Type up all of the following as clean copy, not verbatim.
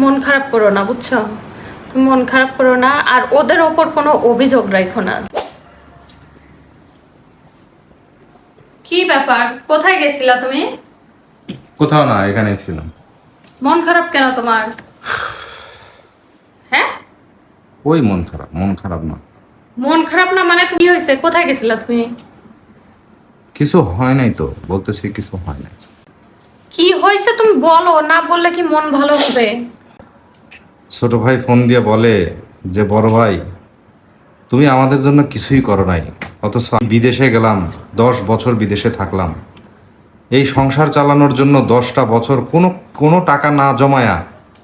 মন খারাপ করো না, বুঝছো? তুমি মন খারাপ করো না, আর ওদের ওপর কোনো অভিযোগ রাখো না। কি ব্যাপার, কোথায় গেছিলা তুমি? কোথাও না, এখানেই ছিলাম। মন খারাপ কেন তোমার? হ্যাঁ, ওই মন খারাপ না। মন খারাপ না মানে তুমি হয়েছে, কোথায় গেছিলা তুমি? কিছু হয় নাই তো, বলতেছি কিছু হয় নাই। কি হয়েছে তুমি বলো, না বললে কি মন ভালো হবে? ছোট ভাই ফোন দিয়ে বলে যে বড় ভাই, তুমি আমাদের জন্য কিছুই করো নাই, অথচ আমি বিদেশে গেলাম, 10 বছর বিদেশে থাকলাম, এই সংসার চালানোর জন্য 10টা বছর কোনো কোনো টাকা না জমায়া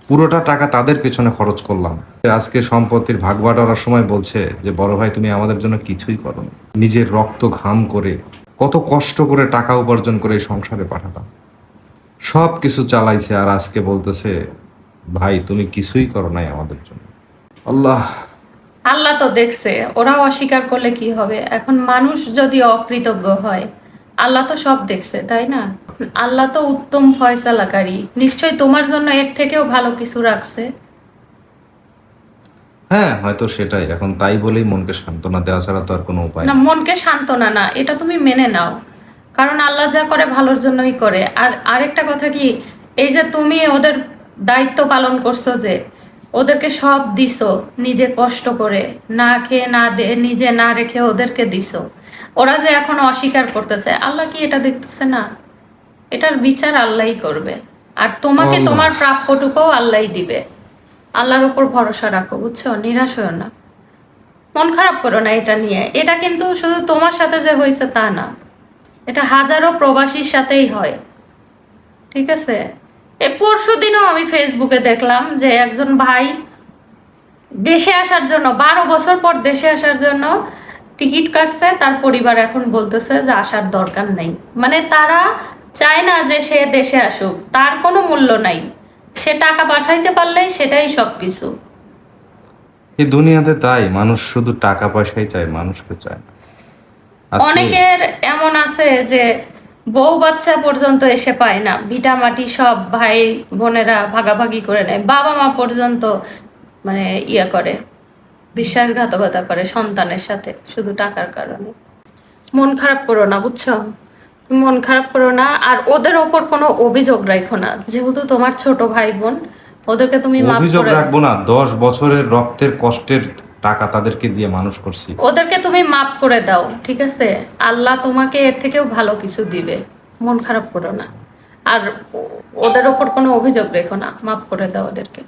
পুরোটা টাকা তাদের পেছনে খরচ করলাম। আজকে সম্পত্তির ভাগ বাটোয়ারার সময় বলছে যে বড় ভাই তুমি আমাদের জন্য কিছুই করো না। নিজের রক্ত ঘাম করে কত কষ্ট করে টাকা উপার্জন করে এই সংসারে পাঠাতাম, সব কিছু চালাইছে, আর আজকে বলতেছে ভাই তুমি কিছুই করো নাই আমাদের জন্য। আল্লাহ আল্লাহ তো দেখছে, ওরাও অস্বীকার করলে কি হবে? এখন মানুষ যদি অকৃতজ্ঞ হয়, আল্লাহ তো সব দেখছে, তাই না? আল্লাহ তো উত্তম ফয়সালাকারী, নিশ্চয়ই তোমার জন্য এর থেকেও ভালো কিছু রাখছে। হ্যাঁ, হয়তো সেটাই, এখন তাই বলেই মনকে সান্ত্বনা দেওয়া ছাড়া তো আর কোনো উপায় না, নেই। মনকে সান্ত্বনা না, এটা তুমি মেনে নাও, কারণ আল্লাহ যা করে ভালোর জন্যই করে। আর আরেকটা কথা কি, এই যে তুমি ওদের দায়িত্ব পালন করছো, যে ওদেরকে সব দিছো নিজে কষ্ট করে, না খেয়ে না দে নিজে না রেখে ওদেরকে দিছো, ওরা যে এখন অস্বীকার করতেছে, আল্লাহ কি এটা দেখতেছে না? এটার বিচার আল্লাহই করবে, আর তোমাকে আল্লাহ। তোমার প্রাপ্যটুকুও আল্লাহই দিবে। আল্লাহর উপর ভরসা রাখো, বুঝছো? নিরাশ হও না, মন খারাপ করো না এটা নিয়ে। এটা কিন্তু শুধু তোমার সাথে যে হয়েছে তা না, এটা হাজারো প্রবাসীর সাথেই হয়, ঠিক আছে? এই পরশু দিনও আমি ফেসবুকে দেখলাম যে একজন ভাই দেশে আসার জন্য 12 বছর পর দেশে আসার জন্য টিকিট কাটছে, তার পরিবার এখন বলতেছে যে আসার দরকার নেই। মানে তারা চায় না যে সে দেশে আসুক, তার কোনো মূল্য নাই, সে টাকা পাঠাইতে পারলেই সেটাই সবকিছু। এই দুনিয়াতে তাই, মানুষ শুধু টাকা পয়সাই চায়, মানুষকে চায় না। আজকে অনেকের এমন আছে যে বউ বাচ্চা পর্যন্ত এসে পায় না, ভিটা মাটি সব ভাই বোনেরা ভাগাভাগি করে নেয়, বাবা মা পর্যন্ত মানে করে, বিশ্বাসঘাতকতা করে সন্তানের সাথে, শুধু টাকার কারণে। মন খারাপ করো না, বুঝছো? তুমি মন খারাপ করো না, আর ওদের ওপর কোনো অভিযোগ রাখো না, যেহেতু তোমার ছোট ভাই বোন, ওদেরকে তুমি মাফ অভিযোগ করে, রাখবো না, 10 বছরের রক্তের কষ্টের টাকা তাদেরকে দিয়ে মানুষ করছি। ওদেরকে তুমি মাফ করে দাও, ঠিক আছে? আল্লাহ তোমাকে এর থেকেও ভালো কিছু দিবে, মন খারাপ করো না। আর ওদের ওপর কোনো অভিযোগ রেখো না, মাফ করে দাও ওদেরকে।